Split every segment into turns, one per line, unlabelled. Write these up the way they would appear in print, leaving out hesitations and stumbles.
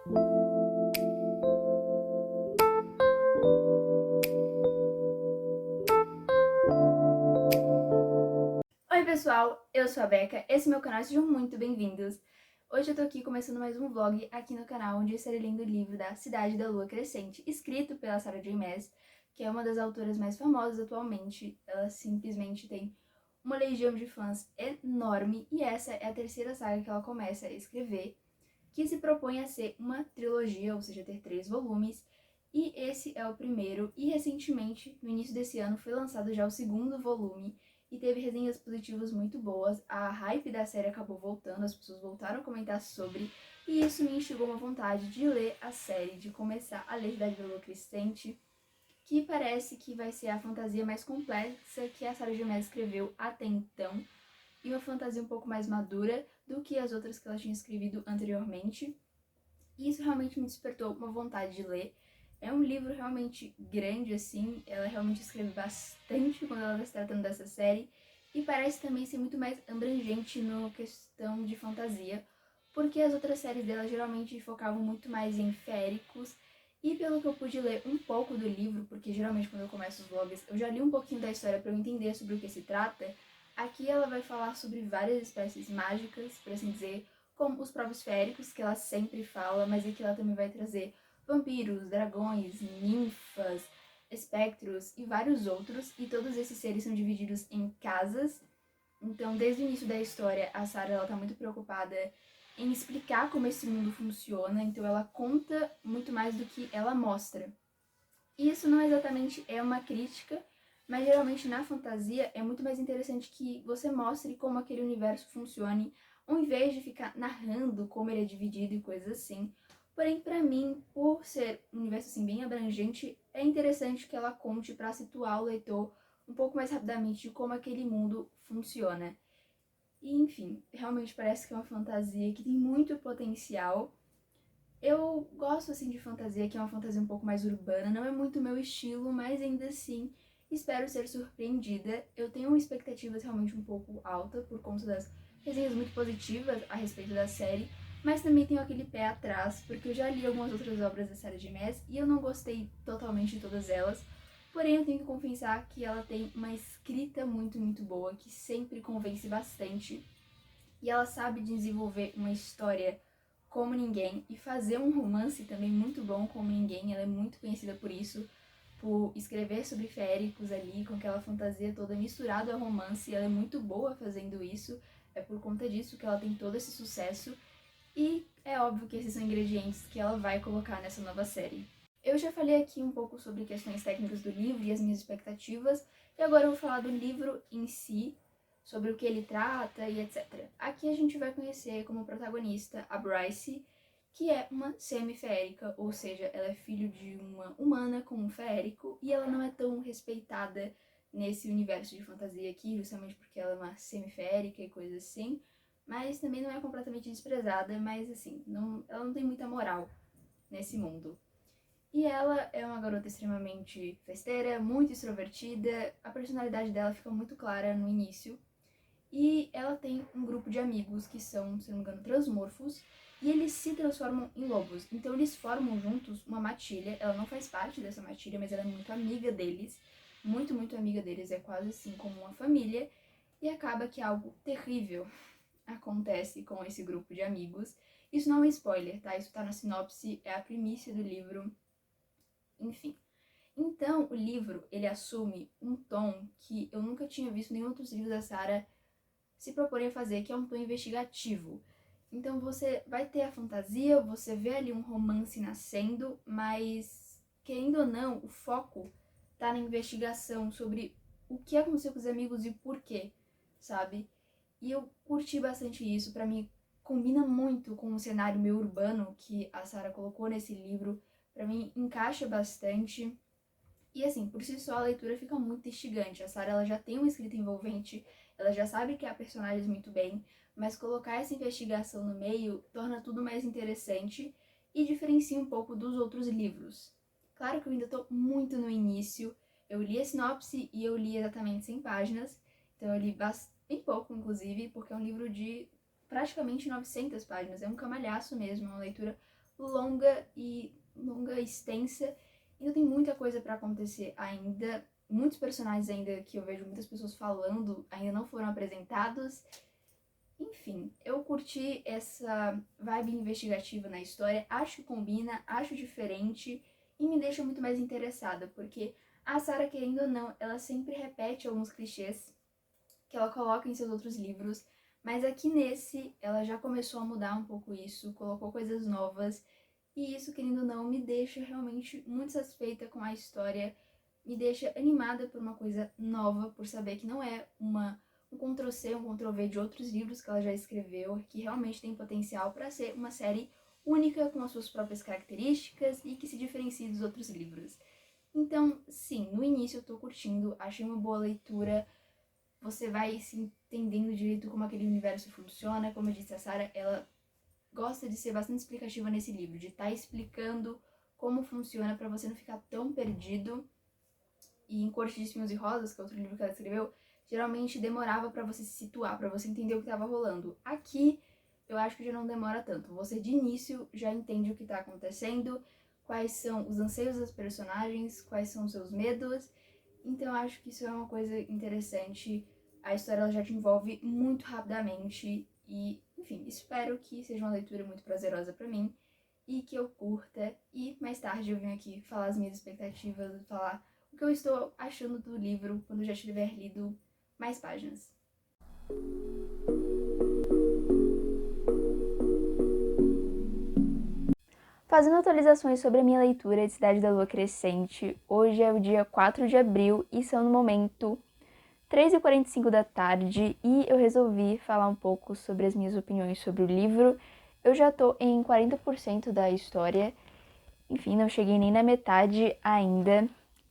Oi pessoal, eu sou a Becca, esse é meu canal, sejam muito bem-vindos. Hoje eu tô aqui começando mais um vlog aqui no canal, onde eu estarei lendo o livro da Cidade da Lua Crescente, escrito pela Sarah J. Maas, que é uma das autoras mais famosas atualmente. Ela simplesmente tem uma legião de fãs enorme, e essa é a terceira saga que ela começa a escrever, que se propõe a ser uma trilogia, ou seja, ter 3 volumes, e esse é o primeiro, e recentemente, no início desse ano, foi lançado já o segundo volume, e teve resenhas positivas muito boas. A hype da série acabou voltando, as pessoas voltaram a comentar sobre, e isso me instigou uma vontade de ler a série, de começar a ler Cidade da Lua Crescente, que parece que vai ser a fantasia mais complexa que a Sarah J. Maas escreveu até então, e uma fantasia um pouco mais madura do que as outras que ela tinha escrevido anteriormente. E isso realmente me despertou uma vontade de ler. É um livro realmente grande, assim, ela realmente escreve bastante quando ela está se tratando dessa série, e parece também ser muito mais abrangente na questão de fantasia, porque as outras séries dela geralmente focavam muito mais em féricos, e pelo que eu pude ler um pouco do livro, porque geralmente quando eu começo os vlogs eu já li um pouquinho da história para eu entender sobre o que se trata, aqui ela vai falar sobre várias espécies mágicas, por assim dizer, como os próprios féricos, que ela sempre fala, mas aqui ela também vai trazer vampiros, dragões, ninfas, espectros e vários outros, e todos esses seres são divididos em casas. Então, desde o início da história, a Sarah ela tá muito preocupada em explicar como esse mundo funciona, então ela conta muito mais do que ela mostra. E isso não exatamente é uma crítica, mas geralmente na fantasia é muito mais interessante que você mostre como aquele universo funcione, ao invés de ficar narrando como ele é dividido e coisas assim. Porém, pra mim, por ser um universo assim bem abrangente, é interessante que ela conte para situar o leitor um pouco mais rapidamente de como aquele mundo funciona. E enfim, realmente parece que é uma fantasia que tem muito potencial. Eu gosto assim de fantasia, que é uma fantasia um pouco mais urbana, não é muito meu estilo, mas ainda assim espero ser surpreendida. Eu tenho expectativas realmente um pouco alta por conta das resenhas muito positivas a respeito da série, mas também tenho aquele pé atrás, porque eu já li algumas outras obras da série de Maas e eu não gostei totalmente de todas elas. Porém, eu tenho que confessar que ela tem uma escrita muito boa, que sempre convence bastante, e ela sabe desenvolver uma história como ninguém e fazer um romance também muito bom como ninguém. Ela é muito conhecida por isso, por escrever sobre féricos ali, com aquela fantasia toda misturada ao romance. Ela é muito boa fazendo isso, é por conta disso que ela tem todo esse sucesso, e é óbvio que esses são ingredientes que ela vai colocar nessa nova série. Eu já falei aqui um pouco sobre questões técnicas do livro e as minhas expectativas, e agora eu vou falar do livro em si, sobre o que ele trata e etc. Aqui a gente vai conhecer como protagonista a Bryce, que é uma semi-férica, ou seja, ela é filho de uma humana com um férico, e ela não é tão respeitada nesse universo de fantasia aqui, justamente porque ela é uma semi-férica e coisas assim, mas também não é completamente desprezada, mas assim, ela não tem muita moral nesse mundo. E ela é uma garota extremamente festeira, muito extrovertida, a personalidade dela fica muito clara no início, e ela tem um grupo de amigos que são, se não me engano, transmorfos, e eles se transformam em lobos. Então eles formam juntos uma matilha. Ela não faz parte dessa matilha, mas ela é muito amiga deles, muito amiga deles, é quase assim como uma família, e acaba que algo terrível acontece com esse grupo de amigos. Isso não é um spoiler, tá? Isso tá na sinopse, é a primícia do livro, enfim. Então, o livro, ele assume um tom que eu nunca tinha visto em nenhum outros livros da Sarah se proporem a fazer, que é um tom investigativo. Então você vai ter a fantasia, você vê ali um romance nascendo, mas, querendo ou não, o foco tá na investigação sobre o que aconteceu com os amigos e por quê, sabe? E eu curti bastante isso, pra mim combina muito com o cenário meio urbano que a Sarah colocou nesse livro, pra mim encaixa bastante. E assim, por si só a leitura fica muito instigante. A Sarah ela já tem uma escrita envolvente, ela já sabe criar personagens muito bem, mas colocar essa investigação no meio torna tudo mais interessante e diferencia um pouco dos outros livros. Claro que eu ainda estou muito no início, eu li a sinopse e eu li exatamente 100 páginas, então eu li bem pouco, inclusive, porque é um livro de praticamente 900 páginas, é um camalhaço mesmo, é uma leitura longa e extensa. Ainda tem muita coisa pra acontecer ainda. Muitos personagens ainda que eu vejo muitas pessoas falando ainda não foram apresentados. Enfim, eu curti essa vibe investigativa na história, acho que combina, acho diferente e me deixa muito mais interessada, porque a Sarah, querendo ou não, ela sempre repete alguns clichês que ela coloca em seus outros livros, mas aqui nesse ela já começou a mudar um pouco isso, colocou coisas novas, e isso, querendo ou não, me deixa realmente muito satisfeita com a história, me deixa animada por uma coisa nova, por saber que não é um Ctrl+C, um Ctrl+V de outros livros que ela já escreveu, que realmente tem potencial para ser uma série única com as suas próprias características e que se diferencie dos outros livros. Então, sim, no início eu tô curtindo, achei uma boa leitura, você vai se entendendo direito como aquele universo funciona. Como eu disse, a Sarah, ela gosta de ser bastante explicativa nesse livro, de estar explicando como funciona para você não ficar tão perdido. E em Corte de Espinhos e Rosas, que é outro livro que ela escreveu, geralmente demorava para você se situar, para você entender o que estava rolando. Aqui, eu acho que já não demora tanto. Você, de início, já entende o que está acontecendo, quais são os anseios dos personagens, quais são os seus medos. Então, eu acho que isso é uma coisa interessante. A história ela já te envolve muito rapidamente e, enfim, espero que seja uma leitura muito prazerosa para mim e que eu curta. E mais tarde eu venho aqui falar as minhas expectativas, falar o que eu estou achando do livro quando já tiver lido mais páginas. Fazendo atualizações sobre a minha leitura de Cidade da Lua Crescente, hoje é o dia 4 de abril e são no momento 3h45 da tarde e eu resolvi falar um pouco sobre as minhas opiniões sobre o livro. Eu já tô em 40% da história, enfim, não cheguei nem na metade ainda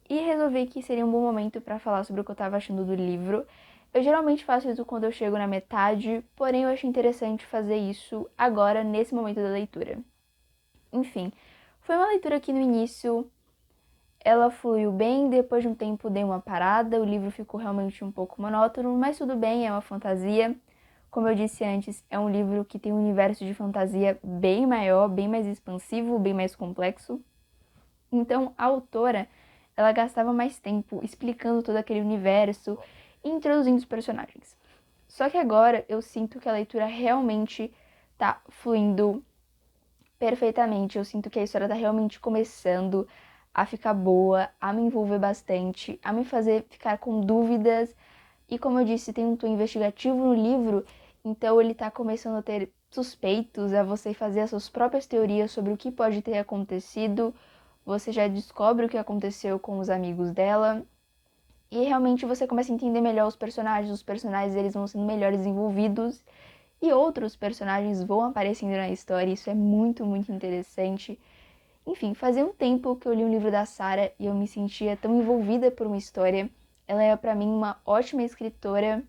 e resolvi que seria um bom momento para falar sobre o que eu tava achando do livro. Eu geralmente faço isso quando eu chego na metade, porém eu achei interessante fazer isso agora, nesse momento da leitura. Enfim, foi uma leitura que no início ela fluiu bem, depois de um tempo dei uma parada, o livro ficou realmente um pouco monótono, mas tudo bem, é uma fantasia. Como eu disse antes, é um livro que tem um universo de fantasia bem maior, bem mais expansivo, bem mais complexo. Então, a autora, ela gastava mais tempo explicando todo aquele universo e introduzindo os personagens. Só que agora eu sinto que a leitura realmente tá fluindo perfeitamente. Eu sinto que a história tá realmente começando a ficar boa, a me envolver bastante, a me fazer ficar com dúvidas. E como eu disse, tem um tom investigativo no livro, então ele tá começando a ter suspeitos, a você fazer as suas próprias teorias sobre o que pode ter acontecido. Você já descobre o que aconteceu com os amigos dela. E realmente você começa a entender melhor os personagens eles vão sendo melhor desenvolvidos e outros personagens vão aparecendo na história, isso é muito, muito interessante. Enfim, fazia um tempo que eu li um livro da Sarah e eu me sentia tão envolvida por uma história. Ela é para mim uma ótima escritora,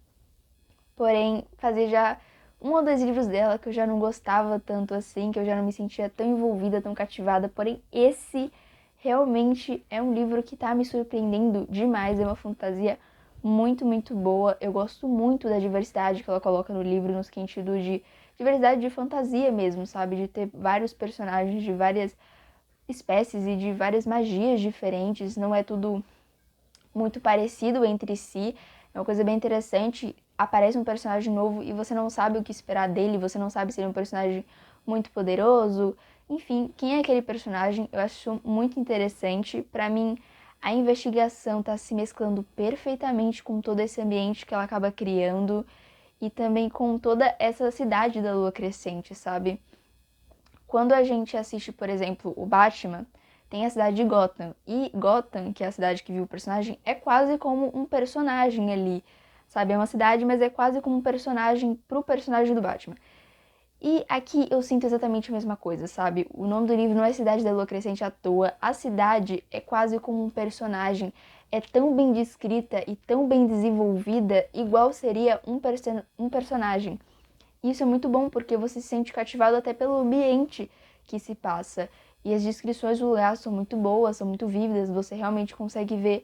porém fazia já um ou dois livros dela que eu já não gostava tanto assim, que eu já não me sentia tão envolvida, tão cativada, porém esse realmente é um livro que tá me surpreendendo demais, é uma fantasia muito, muito boa. Eu gosto muito da diversidade que ela coloca no livro, no sentido de diversidade de fantasia mesmo, sabe? De ter vários personagens de várias espécies e de várias magias diferentes, não é tudo muito parecido entre si. É uma coisa bem interessante. Aparece um personagem novo e você não sabe o que esperar dele, você não sabe se ele é um personagem muito poderoso. Enfim, quem é aquele personagem? Eu acho muito interessante. Pra mim, a investigação tá se mesclando perfeitamente com todo esse ambiente que ela acaba criando e também com toda essa cidade da Lua Crescente, sabe? Quando a gente assiste, por exemplo, o Batman, tem a cidade de Gotham. E Gotham, que é a cidade que viu o personagem, é quase como um personagem ali, sabe? É uma cidade, mas é quase como um personagem pro personagem do Batman. E aqui eu sinto exatamente a mesma coisa, sabe? O nome do livro não é Cidade da Lua Crescente à toa. A cidade é quase como um personagem. É tão bem descrita e tão bem desenvolvida, igual seria um personagem. Isso é muito bom porque você se sente cativado até pelo ambiente que se passa. E as descrições do lugar são muito boas, são muito vívidas, você realmente consegue ver.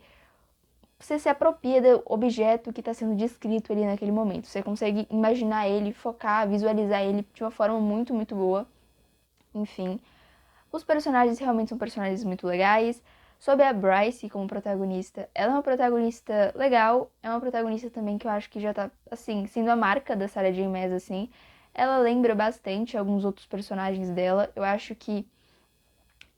Você se apropria do objeto que está sendo descrito ali naquele momento. Você consegue imaginar ele, focar, visualizar ele de uma forma muito, muito boa. Enfim, Os personagens realmente são personagens muito legais. Sobre a Bryce como protagonista, ela é uma protagonista legal, é uma protagonista também que eu acho que já tá, assim, sendo a marca da Sarah J. Maas, assim. Ela lembra bastante alguns outros personagens dela. Eu acho que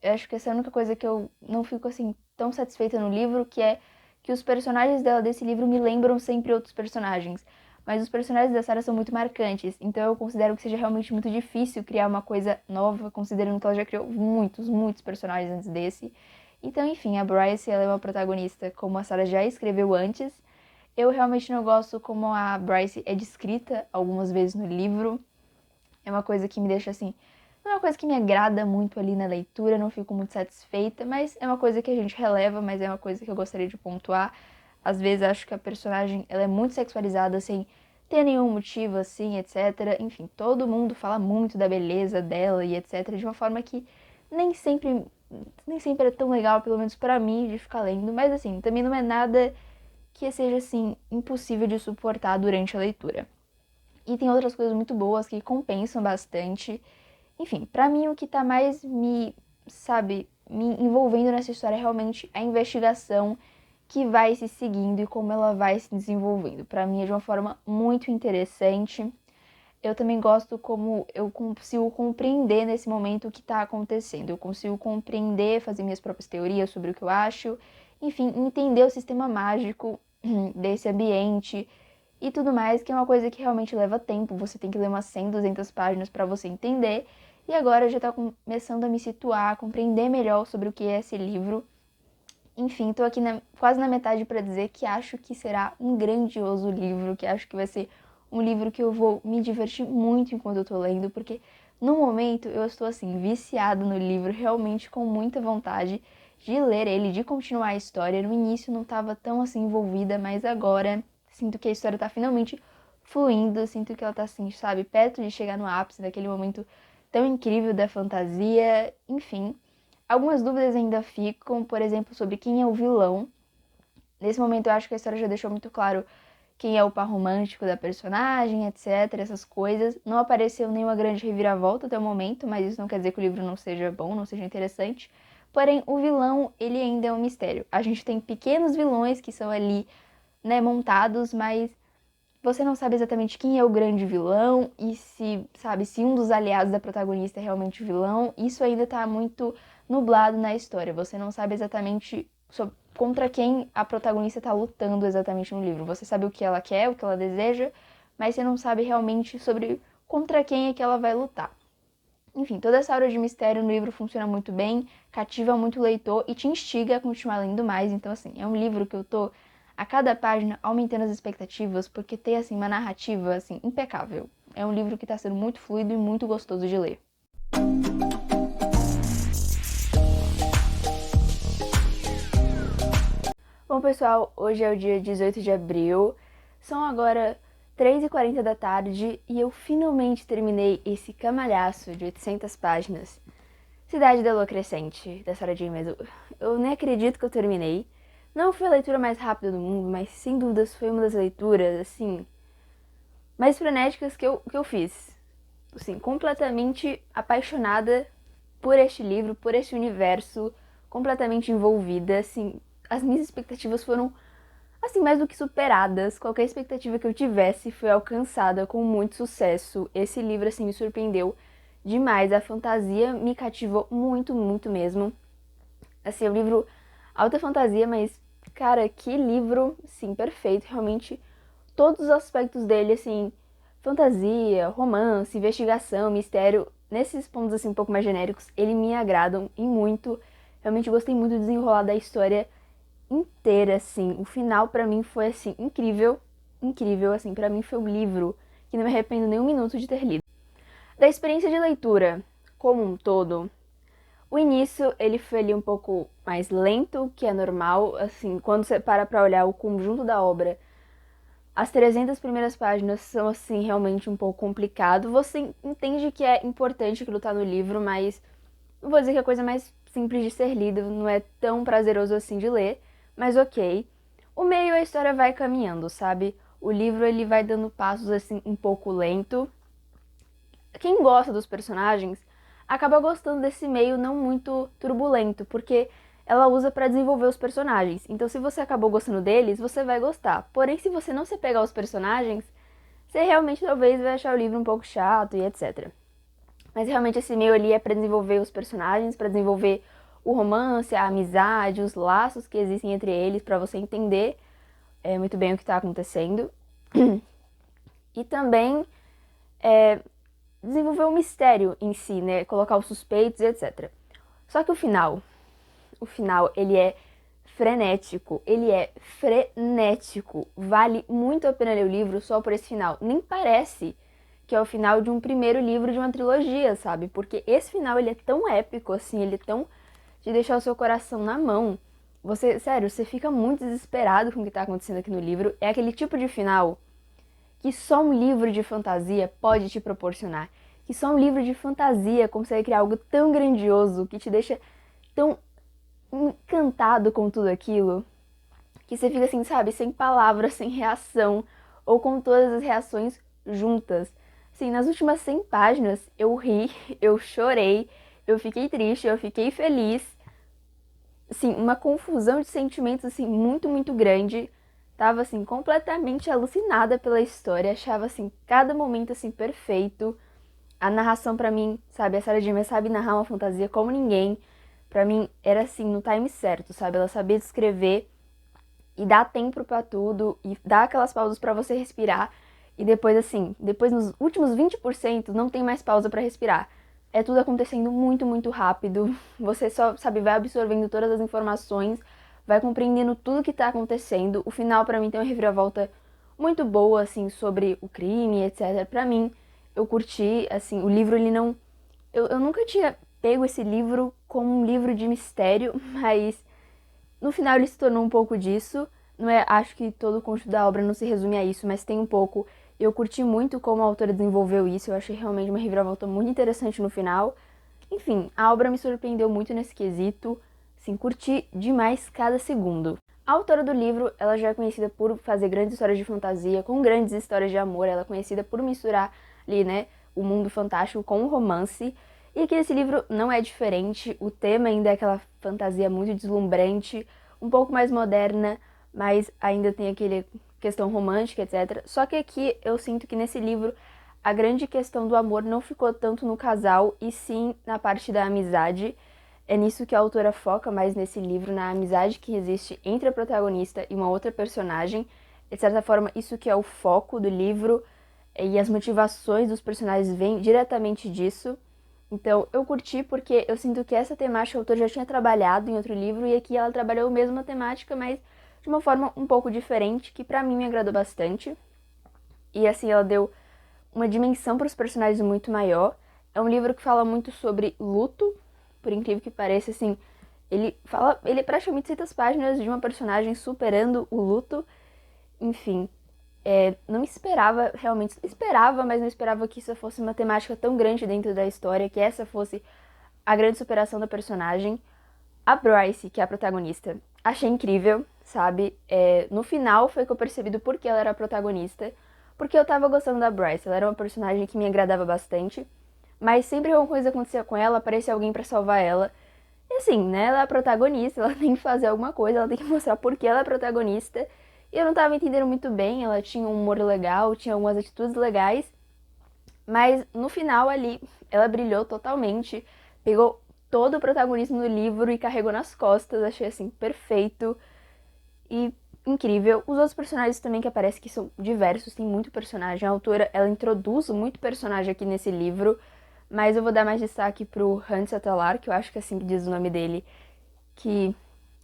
essa é a única coisa que eu não fico, assim, tão satisfeita no livro, que é que os personagens dela desse livro me lembram sempre outros personagens. Mas os personagens da Sarah são muito marcantes, então eu considero que seja realmente muito difícil criar uma coisa nova, considerando que ela já criou muitos personagens antes desse. Então, enfim, a Bryce, ela é uma protagonista como a Sarah já escreveu antes. Eu realmente não gosto como a Bryce é descrita algumas vezes no livro. É uma coisa que me deixa assim, não é uma coisa que me agrada muito ali na leitura, não fico muito satisfeita, mas é uma coisa que a gente releva, mas é uma coisa que eu gostaria de pontuar. Às vezes acho que a personagem ela é muito sexualizada sem ter nenhum motivo assim, etc. Enfim, todo mundo fala muito da beleza dela e etc. de uma forma que nem sempre nem sempre é tão legal, pelo menos pra mim, de ficar lendo, mas assim, também não é nada que seja assim impossível de suportar durante a leitura. E tem outras coisas muito boas que compensam bastante. Enfim, pra mim o que tá mais me envolvendo nessa história é realmente a investigação que vai se seguindo e como ela vai se desenvolvendo. Pra mim é de uma forma muito interessante. Eu também gosto como eu consigo compreender nesse momento o que tá acontecendo. Eu consigo compreender, fazer minhas próprias teorias sobre o que eu acho, enfim, entender o sistema mágico desse ambiente e tudo mais, que é uma coisa que realmente leva tempo. Você tem que ler umas 100, 200 páginas para você entender. E agora já tá começando a me situar, a compreender melhor sobre o que é esse livro. Enfim, tô aqui quase na metade para dizer que acho que será um grandioso livro, que acho que vai ser um livro que eu vou me divertir muito enquanto eu tô lendo, porque no momento eu estou assim viciada no livro, realmente com muita vontade de ler ele, de continuar a história. No início não estava tão assim envolvida, mas agora sinto que a história tá finalmente fluindo, sinto que ela tá assim, sabe, perto de chegar no ápice daquele momento tão incrível da fantasia, enfim. Algumas dúvidas ainda ficam, por exemplo, sobre quem é o vilão. Nesse momento eu acho que a história já deixou muito claro quem é o par romântico da personagem, etc, essas coisas. Não apareceu nenhuma grande reviravolta até o momento, mas isso não quer dizer que o livro não seja bom, não seja interessante. Porém, o vilão, ele ainda é um mistério. A gente tem pequenos vilões que são ali, né, montados, mas você não sabe exatamente quem é o grande vilão e se, sabe, se um dos aliados da protagonista é realmente o vilão. Isso ainda tá muito nublado na história. Você não sabe exatamente contra quem a protagonista tá lutando exatamente no livro. Você sabe o que ela quer, o que ela deseja, mas você não sabe realmente sobre contra quem é que ela vai lutar. Enfim, toda essa aura de mistério no livro funciona muito bem, cativa muito o leitor e te instiga a continuar lendo mais. Então, assim, é um livro que eu tô a cada página aumentando as expectativas, porque tem, assim, uma narrativa, assim, impecável. É um livro que tá sendo muito fluido e muito gostoso de ler. Bom, pessoal, hoje é o dia 18 de abril, são agora 3h40 da tarde e eu finalmente terminei esse camalhaço de 800 páginas. Cidade da Lua Crescente, da Sarah J. Maas. Eu nem acredito que eu terminei. Não foi a leitura mais rápida do mundo, mas sem dúvidas foi uma das leituras, assim, mais frenéticas que eu fiz. Assim, completamente apaixonada por este livro, por este universo, completamente envolvida, assim, as minhas expectativas foram, assim, mais do que superadas. Qualquer expectativa que eu tivesse foi alcançada com muito sucesso. Esse livro, assim, me surpreendeu demais. A fantasia me cativou muito mesmo. Assim, é um livro alta fantasia, mas, cara, que livro, sim, perfeito. Realmente, todos os aspectos dele, assim, fantasia, romance, investigação, mistério, nesses pontos, assim, um pouco mais genéricos, ele me agradam e muito. Realmente gostei muito do desenrolar da história inteira, assim. O final, pra mim, foi, assim, incrível. Incrível, assim, pra mim foi um livro que não me arrependo nem um minuto de ter lido. Da experiência de leitura, como um todo, o início, ele foi ali um pouco mais lento, que é normal, assim, quando você para pra olhar o conjunto da obra, as 300 primeiras páginas são, assim, realmente um pouco complicado. Você entende que é importante aquilo tá no livro, mas não vou dizer que é a coisa mais simples de ser lida, não é tão prazeroso assim de ler, mas ok. O meio, a história vai caminhando, sabe? O livro, ele vai dando passos, assim, um pouco lento. Quem gosta dos personagens acaba gostando desse meio não muito turbulento, porque ela usa pra desenvolver os personagens. Então, se você acabou gostando deles, você vai gostar. Porém, se você não se pegar aos personagens, você realmente talvez vai achar o livro um pouco chato e etc. Mas realmente esse meio ali é pra desenvolver os personagens, pra desenvolver o romance, a amizade, os laços que existem entre eles, pra você entender muito bem o que tá acontecendo. E também desenvolver o mistério em si, né? Colocar os suspeitos e etc. Só que o final, ele é frenético, ele é frenético. Vale muito a pena ler o livro só por esse final. Nem parece que é o final de um primeiro livro de uma trilogia, sabe? Porque esse final, ele é tão épico, assim, ele é tão de deixar o seu coração na mão. Você, sério, você fica muito desesperado com o que tá acontecendo aqui no livro. É aquele tipo de final que só um livro de fantasia pode te proporcionar. Que só um livro de fantasia consegue criar algo tão grandioso, que te deixa tão encantado com tudo aquilo, que você fica assim, sabe, sem palavras, sem reação, ou com todas as reações juntas. Sim, nas últimas 100 páginas eu ri, eu chorei, eu fiquei triste, eu fiquei feliz. Assim, uma confusão de sentimentos assim muito, muito grande. Tava assim completamente alucinada pela história, achava assim cada momento assim perfeito. A narração pra mim, sabe, a Sarah J. Maas sabe narrar uma fantasia como ninguém. Pra mim era assim no time certo, sabe? Ela sabia descrever e dar tempo pra tudo e dar aquelas pausas pra você respirar. E depois assim, depois nos últimos 20% não tem mais pausa pra respirar. É tudo acontecendo muito, muito rápido. Você só, sabe, vai absorvendo todas as informações, vai compreendendo tudo que tá acontecendo. O final pra mim tem uma reviravolta muito boa assim sobre o crime, etc. Pra mim, eu curti, assim, o livro ele não eu nunca tinha pego esse livro como um livro de mistério, mas no final ele se tornou um pouco disso. Não é, acho que todo o conjunto da obra não se resume a isso, mas tem um pouco. Eu curti muito como a autora desenvolveu isso, eu achei realmente uma reviravolta muito interessante no final. Enfim, a obra me surpreendeu muito nesse quesito, sim, curti demais cada segundo. A autora do livro, ela já é conhecida por fazer grandes histórias de fantasia, com grandes histórias de amor, ela é conhecida por misturar ali, né, o mundo fantástico com o romance. E aqui nesse livro não é diferente, o tema ainda é aquela fantasia muito deslumbrante, um pouco mais moderna, mas ainda tem aquele questão romântica, etc. Só que aqui eu sinto que nesse livro a grande questão do amor não ficou tanto no casal, e sim na parte da amizade. É nisso que a autora foca mais nesse livro, na amizade que existe entre a protagonista e uma outra personagem. De certa forma, isso que é o foco do livro, e as motivações dos personagens vêm diretamente disso. Então, eu curti porque eu sinto que essa temática a autora já tinha trabalhado em outro livro, e aqui ela trabalhou a mesma temática, mas de uma forma um pouco diferente, que pra mim me agradou bastante. E assim, ela deu uma dimensão para os personagens muito maior. É um livro que fala muito sobre luto, por incrível que pareça, assim, ele é praticamente 600 páginas de uma personagem superando o luto. Enfim, não esperava, realmente esperava, mas não esperava que isso fosse uma temática tão grande dentro da história, que essa fosse a grande superação da personagem. A Bryce, que é a protagonista, achei incrível, sabe? No final foi que eu percebi do porquê ela era a protagonista, porque eu tava gostando da Bryce, ela era uma personagem que me agradava bastante, mas sempre que alguma coisa acontecia com ela, aparecia alguém pra salvar ela. E assim, né, ela é a protagonista, ela tem que fazer alguma coisa, ela tem que mostrar por que ela é a protagonista. E eu não tava entendendo muito bem, ela tinha um humor legal, tinha algumas atitudes legais, mas no final ali, ela brilhou totalmente, pegou todo o protagonismo do livro e carregou nas costas, achei assim, perfeito e incrível. Os outros personagens também que aparecem, que são diversos, tem muito personagem. A autora, ela introduz muito personagem aqui nesse livro, mas eu vou dar mais destaque pro Hans Atalar, que eu acho que é assim que diz o nome dele, que,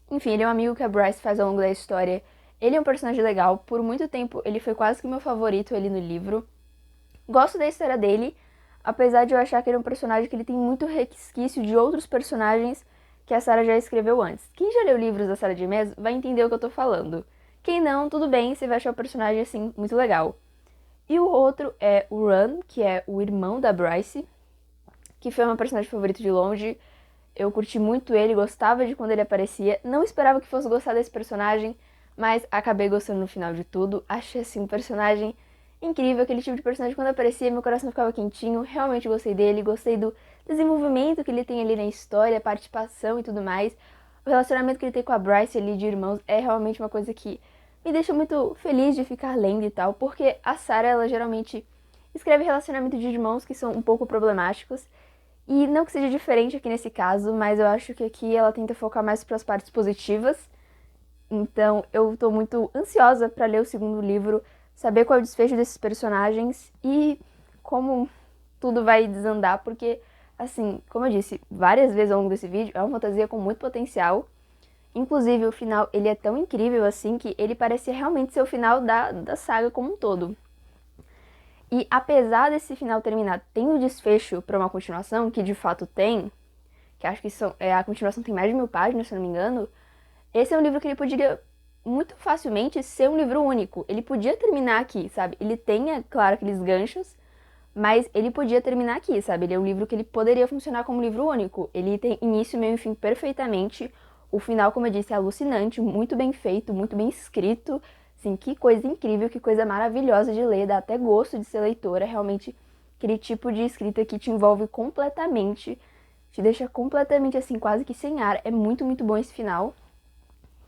enfim, ele é um amigo que a Bryce faz ao longo da história. Ele é um personagem legal, por muito tempo ele foi quase que meu favorito ali no livro. Gosto da história dele, apesar de eu achar que ele é um personagem que ele tem muito resquício de outros personagens que a Sarah já escreveu antes. Quem já leu livros da Sarah J. Maas vai entender o que eu tô falando. Quem não, tudo bem, você vai achar o personagem assim muito legal. E o outro é o Ran, que é o irmão da Bryce, que foi meu personagem favorito de longe. Eu curti muito ele, gostava de quando ele aparecia. Não esperava que fosse gostar desse personagem, mas acabei gostando no final de tudo. Achei assim um personagem incrível, aquele tipo de personagem quando aparecia, meu coração ficava quentinho. Realmente gostei dele, gostei do desenvolvimento que ele tem ali na história, participação e tudo mais. O relacionamento que ele tem com a Bryce ali de irmãos é realmente uma coisa que me deixa muito feliz de ficar lendo e tal, porque a Sarah, ela geralmente escreve relacionamento de irmãos que são um pouco problemáticos, e não que seja diferente aqui nesse caso, mas eu acho que aqui ela tenta focar mais para as partes positivas. Então eu tô muito ansiosa para ler o segundo livro, saber qual é o desfecho desses personagens e como tudo vai desandar, porque, assim, como eu disse várias vezes ao longo desse vídeo, é uma fantasia com muito potencial. Inclusive, o final, ele é tão incrível, assim, que ele parecia realmente ser o final da saga como um todo. E apesar desse final terminar tendo desfecho para uma continuação, que de fato tem, que acho que a continuação tem mais de 1000 páginas, se eu não me engano, esse é um livro que ele poderia muito facilmente ser um livro único. Ele podia terminar aqui, sabe? Ele tem, é claro, aqueles ganchos, mas ele podia terminar aqui, sabe? Ele é um livro que ele poderia funcionar como livro único. Ele tem início, meio e fim perfeitamente. O final, como eu disse, é alucinante, muito bem feito, muito bem escrito. Assim, que coisa incrível, que coisa maravilhosa de ler, dá até gosto de ser leitora. Realmente, aquele tipo de escrita que te envolve completamente, te deixa completamente assim, quase que sem ar. É muito, muito bom esse final.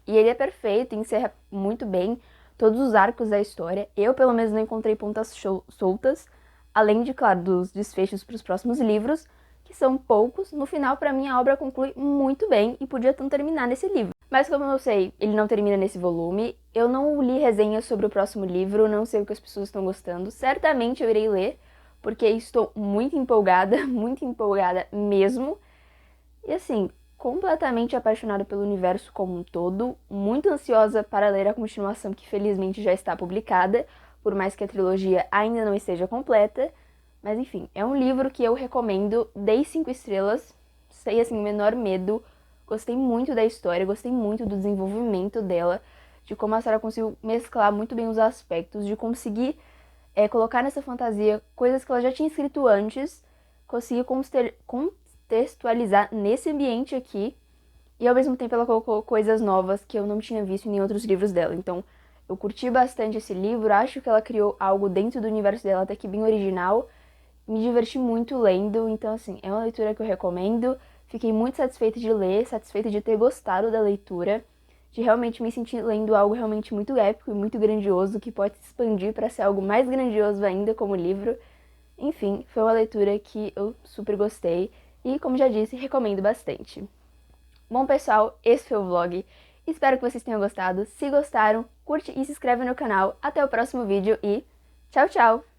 E ele é perfeito, encerra muito bem todos os arcos da história. Eu, pelo menos, não encontrei pontas soltas, além de, claro, dos desfechos para os próximos livros, que são poucos. No final, para mim, a obra conclui muito bem e podia tanto terminar nesse livro. Mas como eu sei, ele não termina nesse volume, eu não li resenhas sobre o próximo livro, não sei o que as pessoas estão gostando. Certamente eu irei ler, porque estou muito empolgada mesmo. E assim, completamente apaixonada pelo universo como um todo, muito ansiosa para ler a continuação que felizmente já está publicada, por mais que a trilogia ainda não esteja completa. Mas enfim, é um livro que eu recomendo, dei 5 estrelas, sem assim o menor medo. Gostei muito da história, gostei muito do desenvolvimento dela, de como a Sarah conseguiu mesclar muito bem os aspectos, de conseguir colocar nessa fantasia coisas que ela já tinha escrito antes, conseguir contextualizar nesse ambiente aqui, e ao mesmo tempo ela colocou coisas novas que eu não tinha visto em outros livros dela. Então eu curti bastante esse livro, acho que ela criou algo dentro do universo dela até que bem original, me diverti muito lendo, então assim, é uma leitura que eu recomendo. Fiquei muito satisfeita de ler, satisfeita de ter gostado da leitura, de realmente me sentir lendo algo realmente muito épico e muito grandioso, que pode se expandir para ser algo mais grandioso ainda como livro. Enfim, foi uma leitura que eu super gostei e, como já disse, recomendo bastante. Bom, pessoal, esse foi o vlog. Espero que vocês tenham gostado. Se gostaram, curte e se inscreve no canal. Até o próximo vídeo e tchau, tchau!